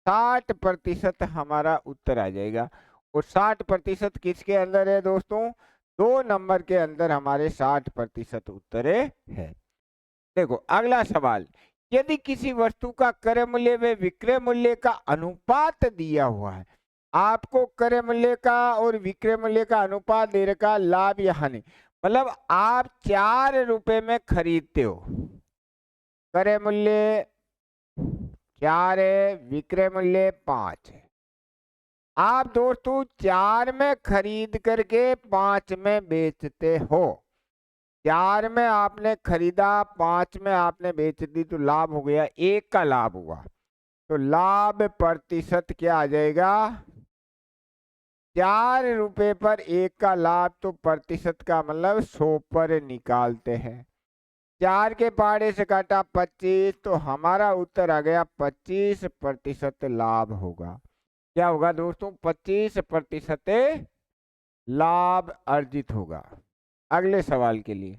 B: 60% हमारा उत्तर आ जाएगा। और 60% किसके अंदर है दोस्तों, 2 नंबर के अंदर हमारे 60% उत्तर है। देखो अगला सवाल, यदि किसी वस्तु का क्रय मूल्य व विक्रय मूल्य का अनुपात दिया हुआ है, आपको क्रय मूल्य का और विक्रय मूल्य का अनुपात दे रखा, लाभ या हानि, मतलब आप 4 रुपए में खरीदते हो, क्रय मूल्य 4 है, विक्रय मूल्य 5 है। आप दोस्तों 4 में खरीद करके 5 में बेचते हो। 4 में आपने खरीदा, 5 में आपने बेच दी, तो लाभ हो गया, 1 का लाभ हुआ। तो लाभ प्रतिशत क्या आ जाएगा, 4 रुपए पर 1 का लाभ, तो प्रतिशत का मतलब 100 पर निकालते हैं। 4 के पहाड़े से काटा 25, तो हमारा उत्तर आ गया 25% लाभ होगा। क्या होगा दोस्तों, 25% लाभ अर्जित होगा। अगले सवाल के लिए,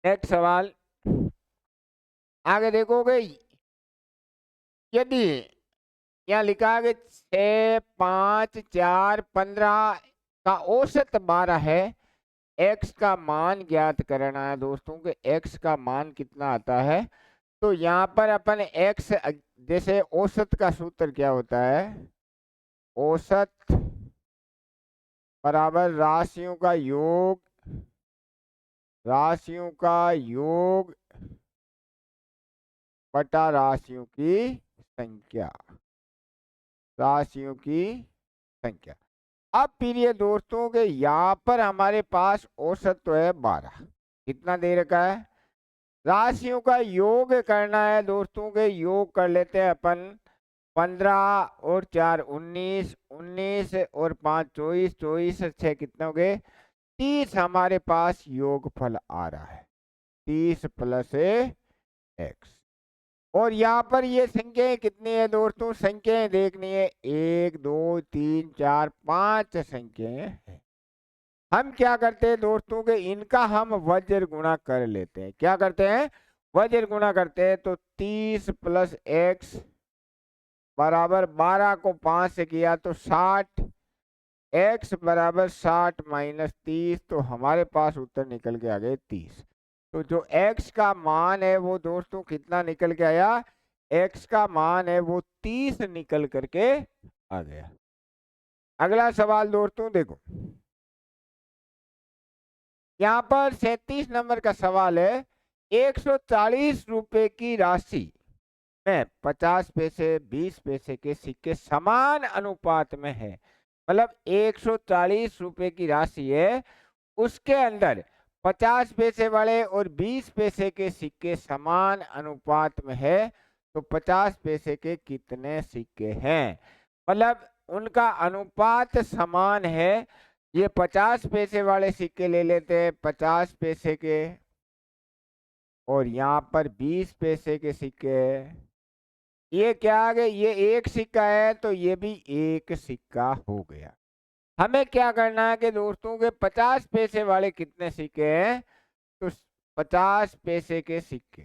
B: नेक्स्ट सवाल आगे देखोगे, यदि यहाँ लिखा है कि 6, 5, 4, 15 का औसत 12 है, x का मान ज्ञात करना है दोस्तों के x का मान कितना आता है। तो यहाँ पर अपन x, जैसे औसत का सूत्र क्या होता है, औसत बराबर राशियों का योग, राशियों का योग बटा राशियों की संख्या, राशियों की संख्या। अब फिर ये दोस्तों के यहाँ पर हमारे पास औसत तो है 12, कितना दे रखा है, राशियों का योग करना है दोस्तों के, योग कर लेते हैं अपन। 15 और 4 19, 19 और 5 24, 24 से 6 कितने हो गए, 30 हमारे पास योगफल आ रहा है, 30 प्लस x। और यहाँ पर ये संख्याएं कितनी है दोस्तों, संख्याएं देखनी है, 1 2 3 4 5 संख्याएं हैं। हम क्या करते हैं दोस्तों के इनका हम वज्र गुणा कर लेते हैं। क्या करते हैं, वज्र गुणा करते हैं। तो 30 प्लस x बराबर 12 को 5 से किया तो 60, x बराबर 60 माइनस 30, तो हमारे पास उत्तर निकल के आ गए 30। तो जो x का मान है वो दोस्तों कितना निकल के आया, x का मान है वो 30 निकल करके आ गया। अगला सवाल दोस्तों देखो, यहाँ पर 37 नंबर का सवाल है, 140 रुपए की राशि में 50 पैसे 20 पैसे के सिक्के समान अनुपात में है, मतलब 140 रुपए की राशि है, उसके अंदर 50 पैसे वाले और 20 पैसे के सिक्के समान अनुपात में है, तो 50 पैसे के कितने सिक्के हैं? मतलब उनका अनुपात समान है। ये 50 पैसे वाले सिक्के ले लेते हैं 50 पैसे के, और यहाँ पर 20 पैसे के सिक्के। ये क्या आ गए? ये एक सिक्का है तो ये भी एक सिक्का हो गया। हमें क्या करना है कि दोस्तों के 50 पैसे वाले कितने सिक्के हैं? तो 50 पैसे के सिक्के,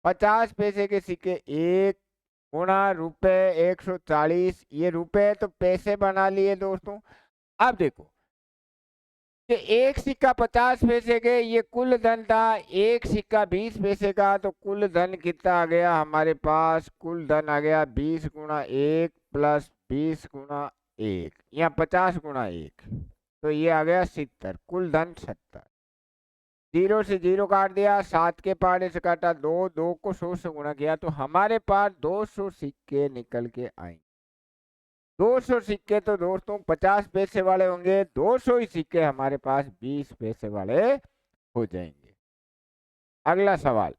B: 50 पैसे के सिक्के 1 गुणा रुपए 140, ये रुपए तो पैसे बना लिए दोस्तों। अब देखो कि एक सिक्का 50 पैसे के, ये कुल धन था, एक सिक्का 20 पैसे का, तो कुल धन कितना आ गया हमारे पास? कुल धन आ गया 20 गुणा 1 प्लस 20 गुणा 1 या 50 गुणा 1, तो ये आ गया 70, कुल धन 70। 0 से 0 काट दिया, 7 के पारे से काटा 2, 2 को 100 से गुणा किया, तो हमारे पास 200 सिक्के निकल के आए। 200 सिक्के तो दोस्तों 50 पैसे वाले होंगे, 200 ही सिक्के हमारे पास 20 पैसे वाले हो जाएंगे। अगला सवाल,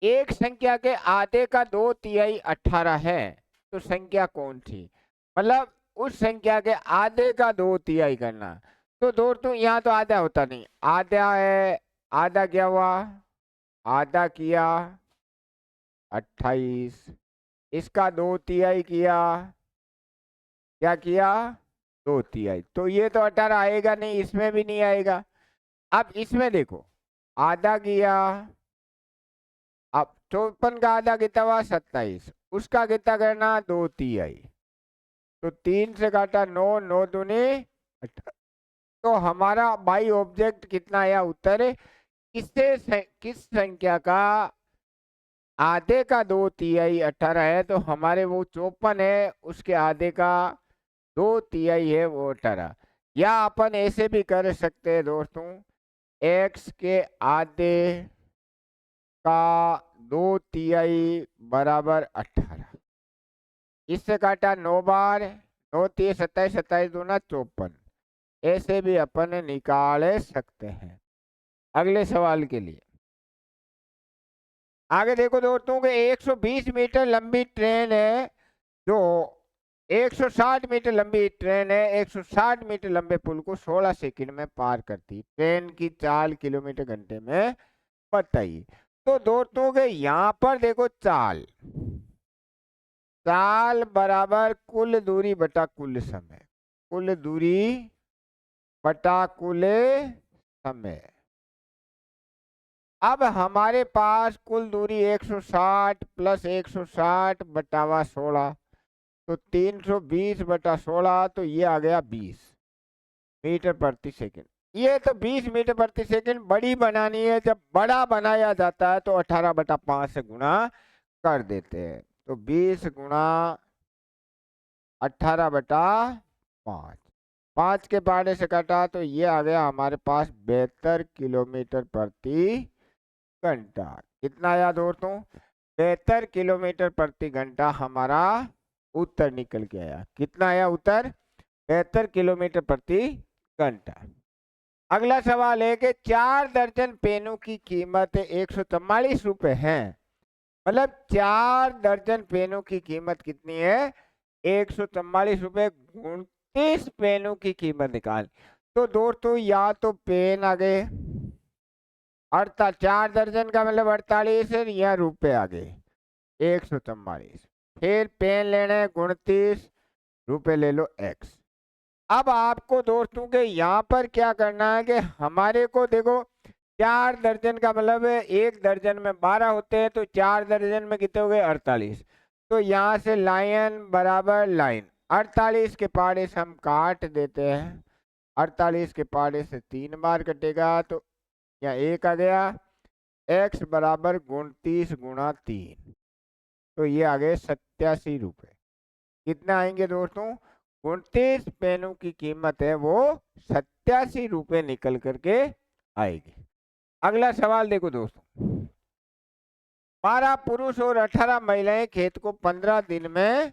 B: एक संख्या के आधे का 2/3 18 है, तो संख्या कौन थी? मतलब उस संख्या के आधे का 2/3 करना। तो दोस्तों यहाँ तो आधा होता नहीं, आधा है, आधा क्या हुआ? आधा किया 28, इसका 2/3 किया, क्या किया? 2/3, तो ये तो 18 आएगा नहीं, इसमें भी नहीं आएगा। अब इसमें देखो, आधा किया, अब 54 का आधा कितना हुआ? 27, उसका कितना करना? 2/3, तो 3 से काटा 9, 9 दूनी 18, तो हमारा बाई ऑब्जेक्ट कितना आया उत्तर? किस संख्या का आधे का 2/3 18 है? तो हमारे वो 54 है, उसके आधे का 2/3 है वो 18। या अपन ऐसे भी कर सकते हैं दोस्तों, x के आधे का 2/3 बराबर 18, इससे काटा 9 बार, 9 3 27, 27 दूना 54, ऐसे भी अपन निकाल सकते हैं। अगले सवाल के लिए आगे देखो दोस्तों के 120 मीटर लंबी ट्रेन है, जो 160 मीटर लंबी ट्रेन है, 160 मीटर लंबे पुल को 16 सेकंड में पार करती। ट्रेन की 4 किलोमीटर घंटे में बताइए। तो दोस्तों के यहाँ पर देखो, चाल बराबर कुल दूरी बटा कुल समय, कुल दूरी बटा कुल समय। अब हमारे पास कुल दूरी 160 प्लस 160 बटावा 16, तो 320 बटा 16, तो ये आ गया 20 मीटर प्रति सेकंड। ये तो 20 मीटर प्रति सेकंड बड़ी बनानी है, जब बड़ा बनाया जाता है तो 18 बटा 5 से गुणा कर देते हैं, तो 20 गुणा 18 बटा 5, 5 के पारे से काटा, तो ये आ गया हमारे पास 72 किलोमीटर प्रति घंटा। कितना आया दोस्तों? 72 किलोमीटर प्रति घंटा हमारा उत्तर निकल के आया। कितना आया उत्तर? 72 किलोमीटर प्रति घंटा। अगला सवाल है कि 4 दर्जन पेनों की कीमत 144 रुपए है, मतलब 4 दर्जन पेनों की कीमत कितनी है? 144 रुपए। 29 पेनों की कीमत निकाल। तो दोस्तों या तो पेन आ गए 4 दर्जन का मतलब 48 है, या रुपए आ गए 144, फिर पेन लेने 29 रुपए ले लो x। अब आपको दोस्तों के यहाँ पर क्या करना है कि हमारे को देखो 4 दर्जन का मतलब है 1 दर्जन में 12 होते हैं, तो 4 दर्जन में कितने हो गए? 48। तो यहाँ से लाइन बराबर लाइन, 48 के पारे से हम काट देते हैं, 48 के पारे से 3 बार कटेगा, तो यहाँ 1 आ गया, x बराबर 29 गुणा 3, तो ये आ गए 87 रुपए। कितना आएंगे दोस्तों? 29 पेनों की कीमत है वो 87 रुपए निकल करके आएगी। अगला सवाल देखो दोस्तों, 12 पुरुष और 18 महिलाएं खेत को 15 दिन में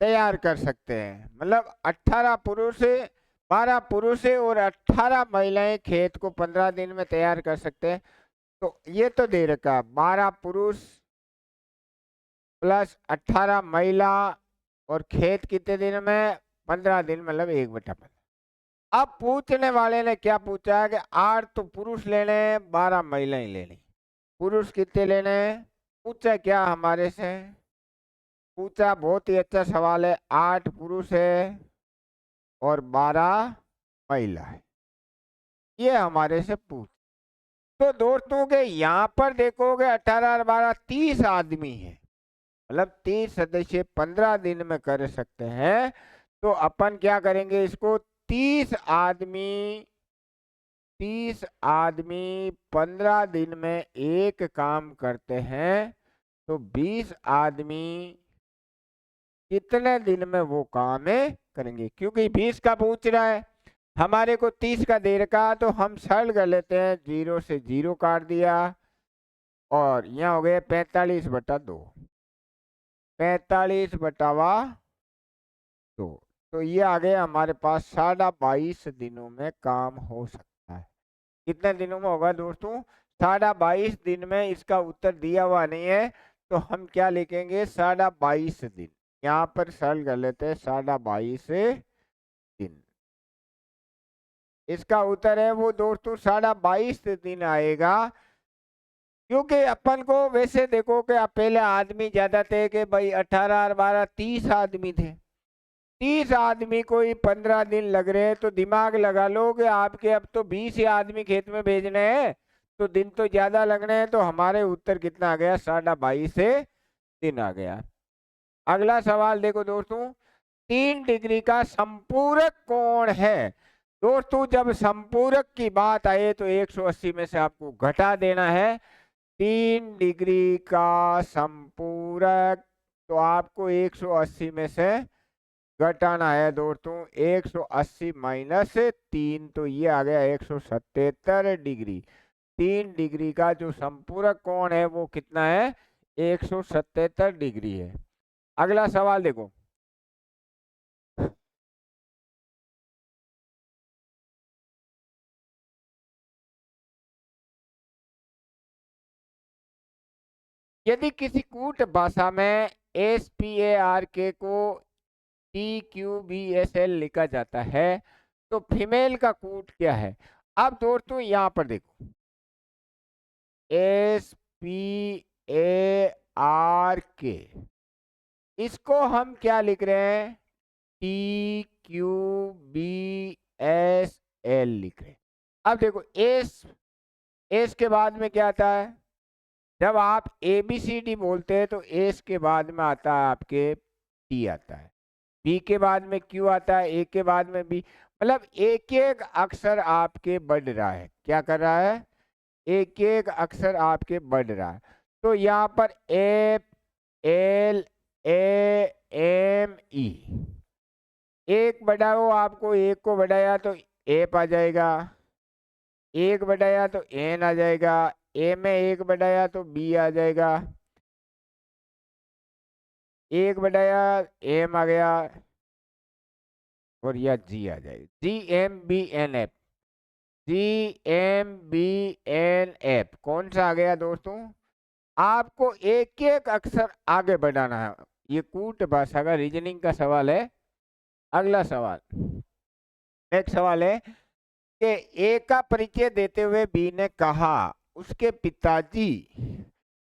B: तैयार कर सकते हैं। मतलब 12 पुरुष और 18 महिलाएं खेत को 15 दिन में तैयार कर सकते हैं। तो ये तो दे रखा 12 पुरुष प्लस 18 महिला और खेत कितने दिन में, 15 दिन, मतलब 1/15। अब पूछने वाले ने क्या पूछा है कि 8 तो पुरुष लेने, 12 महिलाएं लेनी। पुरुष कितने लेने, पूछा क्या हमारे से, पूछा, बहुत ही अच्छा सवाल है। 8 पुरुष है और 12 महिला है, ये हमारे से पूछ। तो दोस्तों के यहाँ पर देखोगे 18 और 12 30 आदमी है, मतलब 30 सदस्य 15 दिन में कर सकते हैं। तो अपन क्या करेंगे इसको, 30 आदमी 15 दिन में एक काम करते हैं, तो 20 आदमी कितने दिन में वो काम करेंगे। क्योंकि 20 का पूछ रहा है, हमारे को 30 का दे रखा, तो हम सरल कर लेते हैं, 0 से 0 काट दिया और यहाँ हो गया 45/2, 45/2। तो ये आ गया हमारे पास 22.5 दिनों में काम हो सकता है। कितने दिनों में होगा दोस्तों, 22.5 दिन में। इसका उत्तर दिया हुआ नहीं है, तो हम क्या लिखेंगे, 22.5 दिन। यहाँ पर सरल कर लेते हैं, 22.5 दिन। इसका उत्तर है वो दोस्तों 22.5 दिन आएगा। क्योंकि अपन को वैसे देखो कि अब पहले आदमी ज्यादा थे, कि भाई 18 और 12 30 आदमी थे। 30 आदमी को ही 15 दिन लग रहे हैं, तो दिमाग लगा लो कि आपके अब तो 20 ही आदमी खेत में भेजने हैं, तो दिन तो ज्यादा लगने हैं। तो हमारे उत्तर कितना आ गया, 22.5 दिन आ गया। अगला सवाल देखो दोस्तों, 3 डिग्री का संपूरक कोण है। दोस्तों जब संपूरक की बात आए तो 180 में से आपको घटा देना है। 3 डिग्री का संपूरक, तो आपको 180 में से घटाना है दोस्तों। 180 माइनस 3, तो ये आ गया 177 डिग्री। 3 डिग्री का जो संपूरक कोण है वो कितना है, 177 डिग्री है। अगला सवाल देखो, यदि किसी कूट भाषा में SPARK को TQBSL लिखा जाता है, तो फीमेल का कूट क्या है। अब दोस्तों यहाँ पर देखो, SPARK, इसको हम क्या लिख रहे हैं, TQBSL लिख रहे हैं। अब देखो एस के बाद में क्या आता है, जब आप ABCD बोलते हैं तो एस के बाद में आता है आपके टी आता है, बी के बाद में क्यू आता है, ए के बाद में बी। मतलब एक एक अक्षर आपके बढ़ रहा है। क्या कर रहा है, एक एक अक्षर आपके बढ़ रहा है। तो यहाँ पर FLAME, एक बढ़ाओ, आपको एक को बढ़ाया तो एप आ जाएगा, एक बढ़ाया तो एन आ जाएगा, ए में एक बढ़ाया तो बी आ जाएगा, एक बढ़ाया एम आ गया और यह जी आ जाएगी। GMBNF, GMBNF कौन सा आ गया दोस्तों, आपको एक एक अक्षर आगे बढ़ाना है। ये कूट भाषा का रीजनिंग का सवाल है। अगला सवाल, नेक्स्ट सवाल है कि ए का परिचय देते हुए बी ने कहा उसके पिताजी,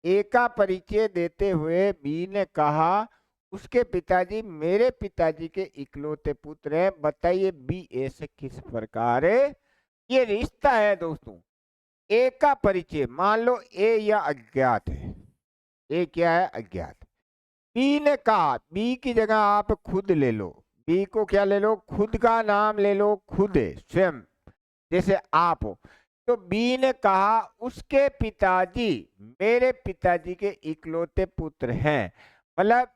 B: ए का परिचय देते हुए बी ने कहा उसके पिताजी मेरे पिताजी के इकलौते पुत्र हैं, बताइए बी ए से किस प्रकार ये रिश्ता है। दोस्तों ए का परिचय, मान लो ए या अज्ञात है, ए क्या है, अज्ञात। बी ने कहा, बी की जगह आप खुद ले लो, बी को क्या ले लो, खुद का नाम ले लो, खुद स्वयं, जैसे आप हो। तो बी ने कहा उसके पिताजी मेरे पिताजी के इकलौते पुत्र हैं। मतलब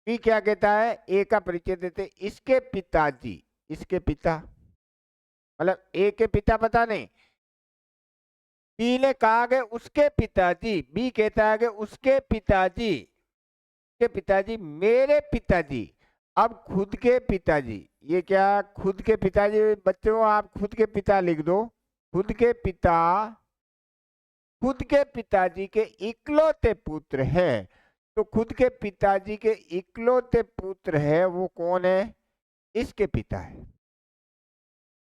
B: बी क्या कहता है, ए का परिचय देते, इसके पिताजी, इसके पिता, मतलब ए के पिता पता नहीं, बी ने कहा कि उसके पिताजी, बी कहता है कि उसके पिताजी, के पिताजी मेरे पिताजी। अब खुद के पिताजी, ये क्या, खुद के पिताजी, बच्चों आप खुद के पिता लिख दो, खुद के पिता, खुद के पिताजी के इकलौते पुत्र है। तो खुद के पिताजी के इकलौते पुत्र है वो कौन है, इसके पिता है।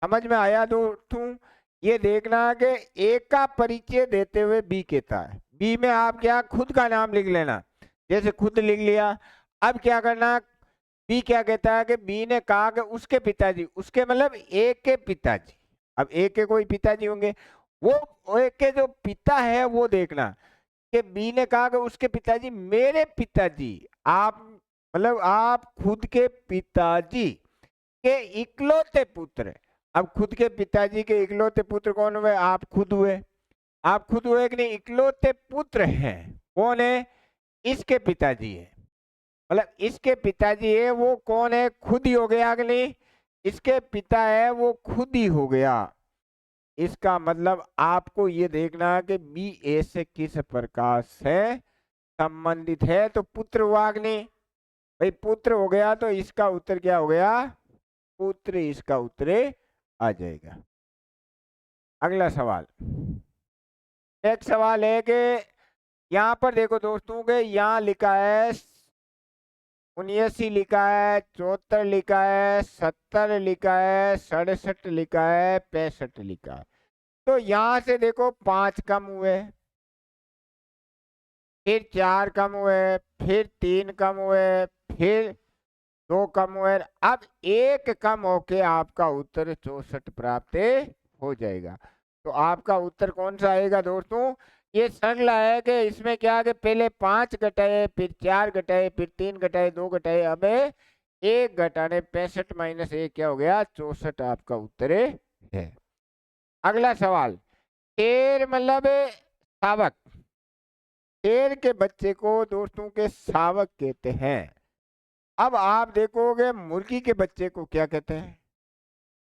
B: समझ में आया दोस्तों? ये देखना कि ए का परिचय देते हुए बी कहता है, बी में आप क्या खुद का नाम लिख लेना, जैसे खुद लिख लिया। अब क्या करना, बी क्या कहता है कि बी ने कहा कि उसके पिताजी, उसके मतलब ए के पिताजी, अब ए के कोई पिताजी होंगे, वो ए के जो पिता है वो देखना कि बी ने कहा कि उसके पिताजी मेरे पिताजी, आप मतलब आप खुद के पिताजी के इकलौते पुत्र। अब खुद के पिताजी के इकलौते पुत्र कौन हुए, आप खुद हुए, आप खुद हुए कि नहीं, इकलौते पुत्र हैं, कौन है, इसके पिताजी है, मतलब इसके पिताजी है वो कौन है, खुद ही हो गया, अगली इसके पिता है वो खुद ही हो गया। इसका मतलब आपको ये देखना है कि बी ए से किस प्रकार से संबंधित है। तो पुत्र हुआ अग्नि, भाई पुत्र हो गया तो इसका उत्तर क्या हो गया, पुत्र, इसका उत्तर आ जाएगा। अगला सवाल, एक सवाल है कि यहाँ पर देखो दोस्तों के यहाँ लिखा है 79 लिखा है, 74 लिखा है, 70 लिखा है, 67 लिखा है, 65 लिखा है। तो यहाँ से देखो 5 कम हुए, फिर 4 कम हुए, फिर 3 कम हुए, फिर 2 कम हुए, अब 1 कम होके आपका उत्तर 64 प्राप्त हो जाएगा। तो आपका उत्तर कौन सा आएगा दोस्तों, ये श्रृंखला है कि इसमें क्या है कि पहले 5 घटाए, फिर 4 घटाए, फिर 3 घटाए, 2 घटाए, अब 1 घटाने 65 माइनस 1 क्या हो गया, 64 आपका उत्तर है। अगला सवाल, शेर मतलब शावक, शेर के बच्चे को दोस्तों के शावक कहते हैं। अब आप देखोगे मुर्गी के बच्चे को क्या कहते हैं,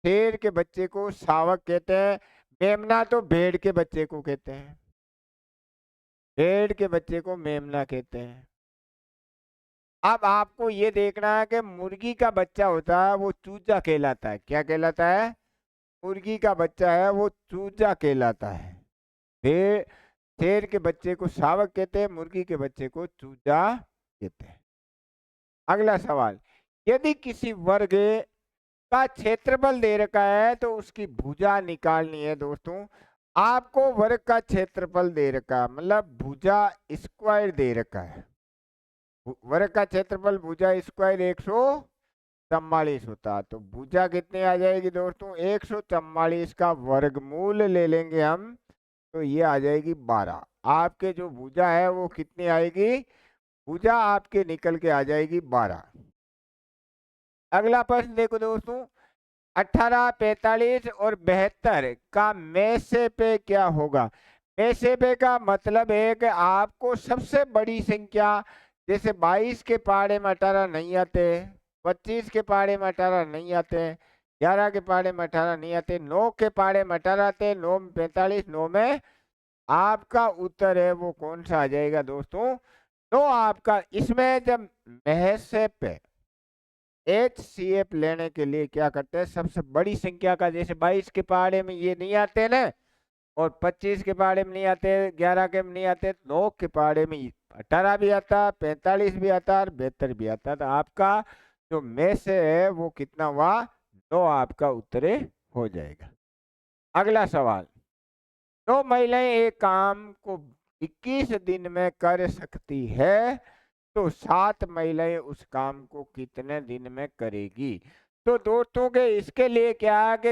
B: शेर के बच्चे को शावक कहते हैं, मेमना तो भेड़ के बच्चे को कहते हैं, भेड़ के बच्चे को मेमना कहते हैं। अब आपको ये देखना है कि मुर्गी का बच्चा होता है वो चूजा कहलाता है, क्या कहलाता है, मुर्गी का बच्चा है वो चूजा कहलाता है, भेड़, शेर के बच्चे को शावक कहते हैं, मुर्गी के बच्चे को चूजा कहते हैं। अगला सवाल, यदि किसी वर्ग का क्षेत्रफल दे रखा है तो उसकी भुजा निकालनी है। दोस्तों आपको वर्ग का क्षेत्रफल दे रखा है, मतलब भुजा स्क्वायर दे रखा है, वर्ग का क्षेत्रफल भुजा स्क्वायर 144 होता है, तो भुजा कितनी आ जाएगी दोस्तों, 144 का वर्गमूल ले लेंगे हम, तो ये आ जाएगी 12। आपके जो भुजा है वो कितनी आएगी, भुजा आपके निकल के आ जाएगी 12। अगला प्रश्न देखो दोस्तों, 18, 45 और 72 का में से पे क्या होगा। में से पे का मतलब है कि आपको सबसे बड़ी संख्या, जैसे 22 के पहाड़े में 18 नहीं आते, 25 के पहाड़े में 18 नहीं आते, 11 के पहाड़े में 18 नहीं आते, 9 के पहाड़े में 18 आते, 9 में 45, 9 में आपका उत्तर है वो कौन सा आ जाएगा दोस्तों, तो आपका इसमें जब महसेप HCF लेने के लिए क्या करते हैं, सबसे बड़ी संख्या का, जैसे 22 के पहाड़े में ये नहीं आते ना, और 25 के पहाड़े में नहीं आते, 11 के में नहीं आते, 9 के पहाड़े में 18 भी आता, 45 भी आता और 72 भी आता, तो आपका जो में से है वो कितना हुआ, 9 आपका उत्तर हो जाएगा। अगला सवाल, 2 महिलाएं एक काम को 21 दिन में कर सकती है, तो 7 महिलाएं उस काम को कितने दिन में करेगी। तो दोस्तों के इसके लिए क्या है कि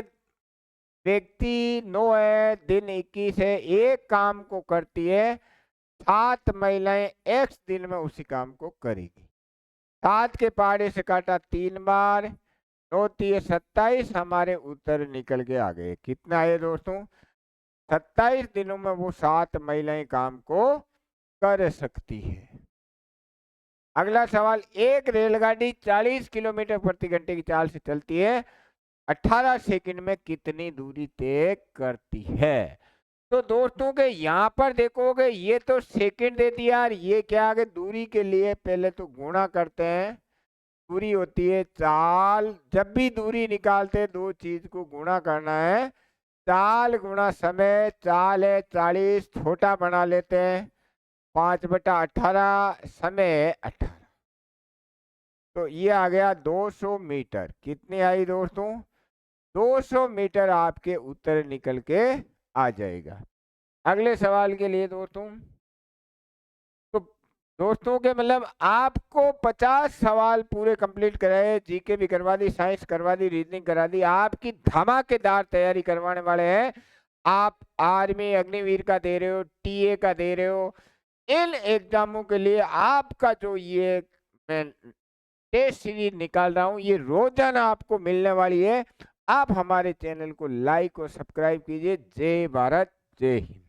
B: व्यक्ति 9 है, दिन 21 है, एक काम को करती है, 7 महिलाएं x दिन में उसी काम को करेगी। 7 के पहाड़े से काटा 3 बार, 9 3 27, हमारे उत्तर निकल के आ गए, कितना है दोस्तों, 27 दिनों में वो 7 महिलाएं काम को कर सकती है। अगला सवाल, एक रेलगाड़ी 40 किलोमीटर प्रति घंटे की चाल से चलती है, 18 सेकंड में कितनी दूरी तय करती है। तो दोस्तों के यहाँ पर देखोगे ये तो सेकंड दे दिया और ये क्या आगे दूरी के लिए पहले तो गुणा करते हैं। दूरी होती है चाल, जब भी दूरी निकालते हैं दो चीज को गुणा करना है। चाल गुणा समय, चाल है 40, छोटा बना लेते हैं 5/18, समय 18। तो ये आ गया 200 मीटर। कितनी आई दोस्तों? 200 मीटर आपके उत्तर निकल के आ जाएगा। अगले सवाल के लिए दोस्तों, तो दोस्तों के मतलब आपको 50 सवाल पूरे कंप्लीट कराए, जीके भी करवा दी, साइंस करवा दी, रीजनिंग करा दी, आपकी धमाकेदार तैयारी करवाने वाले हैं। आप आर्मी अग्निवीर का दे रहे हो, टीए का दे रहे हो, इन एग्जामों के लिए आपका जो ये मैं टेस्ट सीरीज निकाल रहा हूं ये रोजाना आपको मिलने वाली है। आप हमारे चैनल को लाइक और सब्सक्राइब कीजिए। जय भारत, जय हिंद।